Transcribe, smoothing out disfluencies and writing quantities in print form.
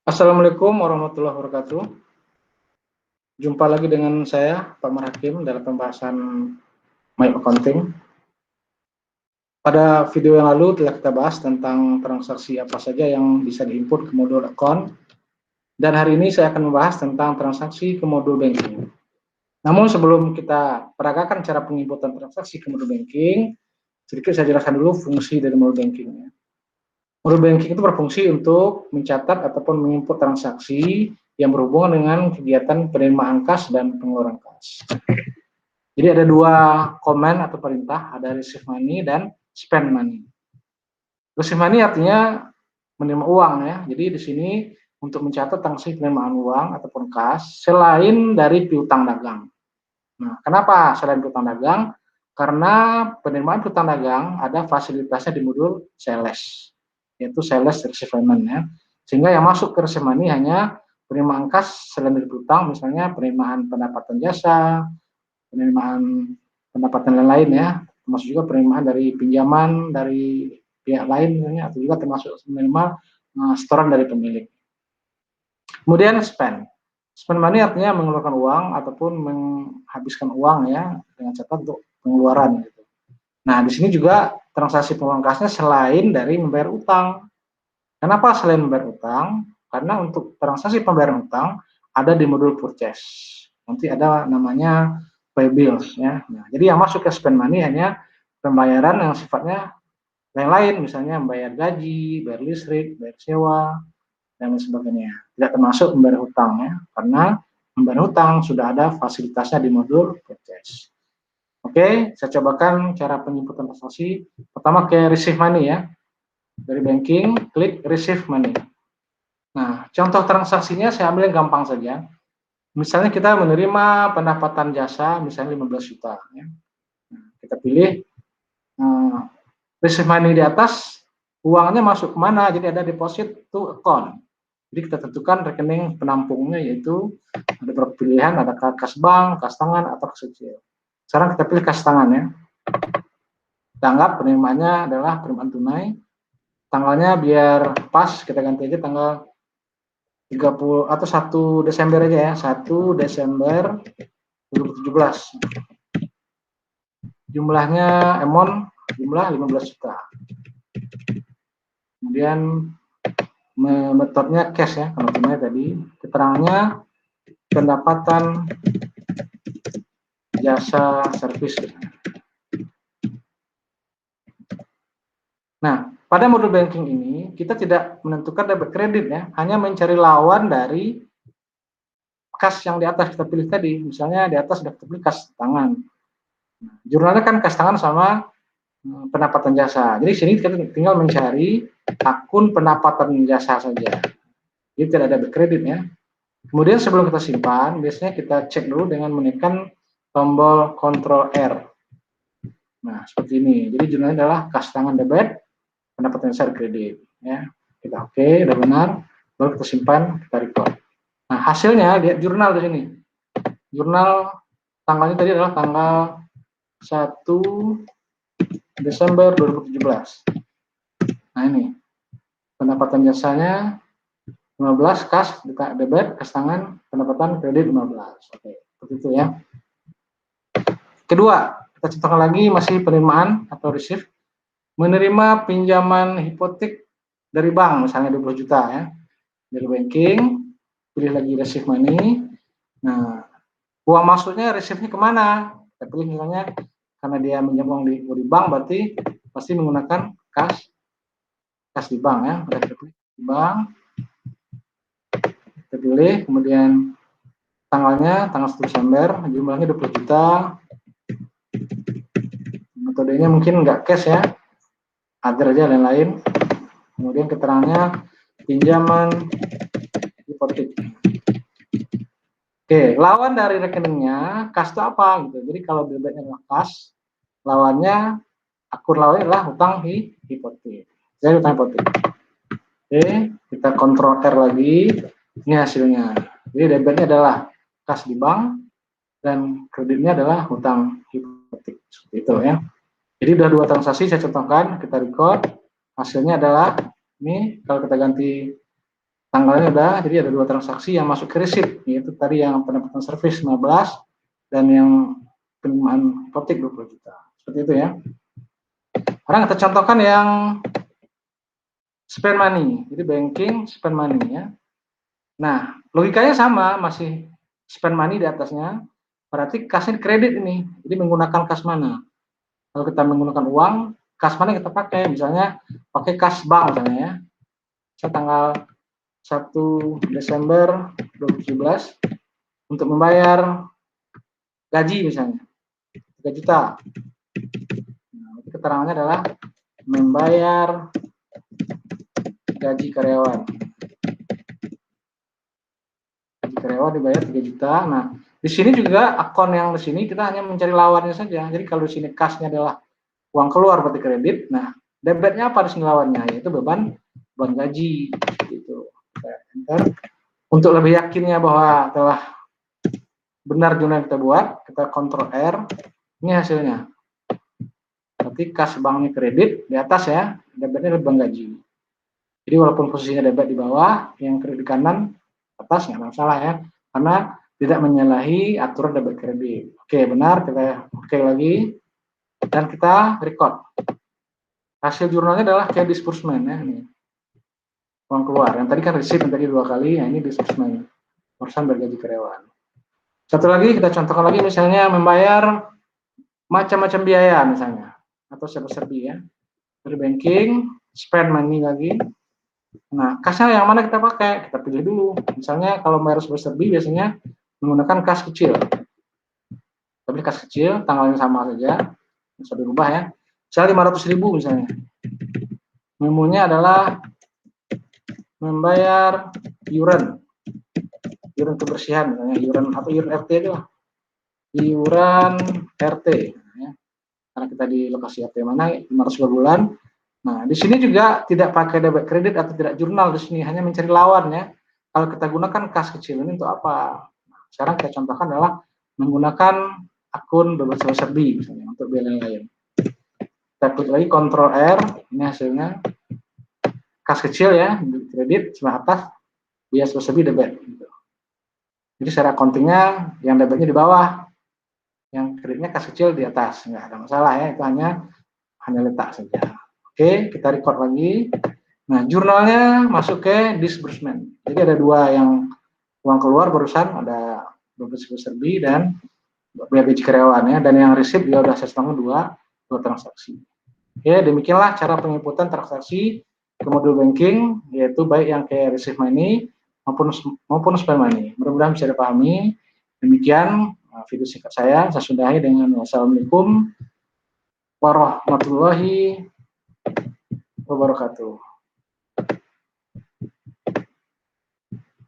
Assalamualaikum warahmatullahi wabarakatuh. Jumpa lagi dengan saya, Pak Marhakim, dalam pembahasan My Accounting. Pada video yang lalu telah kita bahas tentang transaksi apa saja yang bisa diinput ke modul account. Dan hari ini saya akan membahas tentang transaksi ke modul banking. Namun sebelum kita peragakan cara penginputan transaksi ke modul banking, sedikit saya jelaskan dulu fungsi dari modul banking. Modul banking itu berfungsi untuk mencatat ataupun menginput transaksi yang berhubungan dengan kegiatan penerimaan kas dan pengeluaran kas. Jadi ada dua command atau perintah, ada receive money dan spend money. Receive money artinya menerima uang ya. Jadi di sini untuk mencatat transaksi penerimaan uang ataupun kas selain dari piutang dagang. Nah, kenapa selain piutang dagang? Karena penerimaan piutang dagang ada fasilitasnya di modul sales, yaitu sales receive payment ya. Sehingga yang masuk ke receive money hanya penerimaan kas selain dari piutang, misalnya penerimaan pendapatan jasa, penerimaan pendapatan lain-lain ya, termasuk juga penerimaan dari pinjaman dari pihak lain misalnya, atau juga termasuk minimal setoran dari pemilik. Kemudian spend money artinya mengeluarkan uang ataupun menghabiskan uang ya, dengan catatan untuk pengeluaran gitu. Nah, di sini juga transaksi pengeluaran kasnya selain dari membayar utang. Kenapa selain membayar utang? Karena untuk transaksi pembayaran utang ada di modul purchase. Nanti ada namanya pay bills ya. Nah, jadi yang masuk ke spend money hanya pembayaran yang sifatnya lain-lain, misalnya membayar gaji, bayar listrik, bayar sewa, dan lain sebagainya. Tidak termasuk membayar hutang ya, karena membayar hutang sudah ada fasilitasnya di modul purchase. Oke, saya cobakan cara penginputan transaksi. Pertama ke receive money ya. Dari banking, klik receive money. Nah, contoh transaksinya saya ambil yang gampang saja. Misalnya kita menerima pendapatan jasa, misalnya 15 juta. Ya. Nah, kita pilih receive money di atas, uangnya masuk kemana, jadi ada deposit to account. Jadi kita tentukan rekening penampungnya, yaitu ada beberapa pilihan, ada kas bank, kas tangan, atau kas kecil. Sekarang kita pilih kas tangan ya. Kita anggap penerimaannya adalah penerimaan tunai. Tanggalnya biar pas, kita ganti aja tanggal 30 atau 1 Desember aja ya, 1 Desember 2017. Jumlahnya jumlah 15 juta. Kemudian metodenya cash ya, kalau tunai tadi. Keterangannya pendapatan jasa servis. Nah, pada modul banking ini kita tidak menentukan debit kredit ya, hanya mencari lawan dari kas yang di atas kita pilih tadi. Misalnya di atas sudah kita pilih kas tangan. Jurnalnya kan kas tangan sama pendapatan jasa. Jadi sini kita tinggal mencari akun pendapatan jasa saja. Jadi tidak ada debit kredit ya. Kemudian sebelum kita simpan, biasanya kita cek dulu dengan menekan tombol Ctrl R. Nah, seperti ini. Jadi jurnalnya adalah kas tangan debit, pendapatan jasa kredit. Ya, kita oke, udah benar. Baru kita simpan, kita record. Nah, hasilnya lihat jurnal di sini. Jurnal tanggalnya tadi adalah tanggal 1 Desember 2017. Nah, ini pendapatan jasanya 15, kas debit, kas tangan, pendapatan kredit 15. Oke, seperti itu ya. Kedua, kita contohkan lagi masih penerimaan atau receive. Menerima pinjaman hipotek dari bank, misalnya 20 juta ya. Dari banking, pilih lagi receive money. Nah, uang masuknya receive-nya kemana? Kita pilih misalnya, karena dia minjam uang di bank, berarti pasti menggunakan kas di bank ya. Kita pilih di bank. Kita pilih, kemudian tanggalnya tanggal 1 Desember, jumlahnya 20 juta. Metodenya mungkin nggak cash ya, agar aja lain-lain. Kemudian keterangannya pinjaman hipotek. Oke, lawan dari rekeningnya kas itu apa gitu. Jadi kalau debitnya adalah kas, lawannya akun lawannya adalah hutang hipotek. Jadi hutang hipotek. Oke, kita kontrol R lagi. Ini hasilnya. Jadi debitnya adalah kas di bank dan kreditnya adalah hutang hipotek. Seperti itu ya. Jadi udah dua transaksi saya contohkan, kita record. Hasilnya adalah ini, kalau kita ganti tanggalnya udah, jadi ada 2 transaksi yang masuk ke receipt, yaitu tadi yang pendapatan service 15 dan yang penerimaan hipotek 20 juta. Seperti itu ya. Sekarang kita contohkan yang spend money. Jadi banking spend money ya. Nah, logikanya sama, masih spend money di atasnya. Berarti kasnya kredit ini. Jadi menggunakan kas mana? Kalau kita menggunakan uang, kas mana kita pakai? Misalnya pakai kas bank misalnya ya. Saya tanggal 1 Desember 2017 untuk membayar gaji misalnya 3 juta. Nah, itu keterangannya adalah membayar gaji karyawan. Gaji karyawan dibayar 3 juta. Nah, di sini juga akun yang di sini kita hanya mencari lawannya saja. Jadi kalau di sini kasnya adalah uang keluar berarti kredit. Nah, debitnya apa di sini lawannya? Yaitu beban gaji. Gitu. Enter. Untuk lebih yakinnya bahwa telah benar jurnal yang kita buat, kita Ctrl R. Ini hasilnya. Berarti kas banknya kredit di atas ya, debitnya beban gaji. Jadi walaupun posisinya debit di bawah, yang kredit di kanan atas nggak masalah ya, karena tidak menyalahi aturan debit kredit. Oke, benar, kita oke lagi, dan kita record. Hasil jurnalnya adalah kayak disbursement ya, ini uang keluar. Yang tadi kan receipt yang tadi 2 kali, nah ini disbursement, urusan bergaji karyawan. Satu lagi kita contohkan lagi, misalnya membayar macam-macam biaya misalnya, atau serba-serbi ya, dari banking, spend money lagi. Nah, kasnya yang mana kita pakai? Kita pilih dulu. Misalnya kalau bayar serba-serbi biasanya menggunakan kas kecil. Tapi kas kecil, tanggalnya sama saja, bisa dirubah ya. Misalnya 500.000 misalnya. Memonya adalah membayar iuran kebersihan, misalnya iuran apa, iuran RT itu lah. Iuran RT. Ya. Karena kita di lokasi RT mana, 500 per bulan. Nah, di sini juga tidak pakai debit kredit atau tidak jurnal di sini, hanya mencari lawan ya. Kalau kita gunakan kas kecil ini untuk apa? Nah, sekarang kita contohkan adalah menggunakan akun bebas serbi misalnya untuk biaya lain. Kita klik lagi Ctrl R, ini hasilnya kas kecil ya, kredit sebelah atas, biaya serbi debit. Gitu. Jadi secara accountingnya yang debitnya di bawah, yang kreditnya kas kecil di atas, nggak ada masalah ya, itu hanya letak saja. Oke, kita record lagi. Nah, jurnalnya masuk ke disbursement. Jadi ada 2 yang uang keluar barusan, ada bebas serbi dan biaya gaji karyawan ya, dan yang receipt dia udah saya setengah 2 transaksi. Oke, demikianlah cara penginputan transaksi ke modul banking, yaitu baik yang kayak receive money maupun spend money. Mudah-mudahan bisa dipahami. Demikian video singkat saya sudahi dengan wassalamualaikum warahmatullahi wabarakatuh.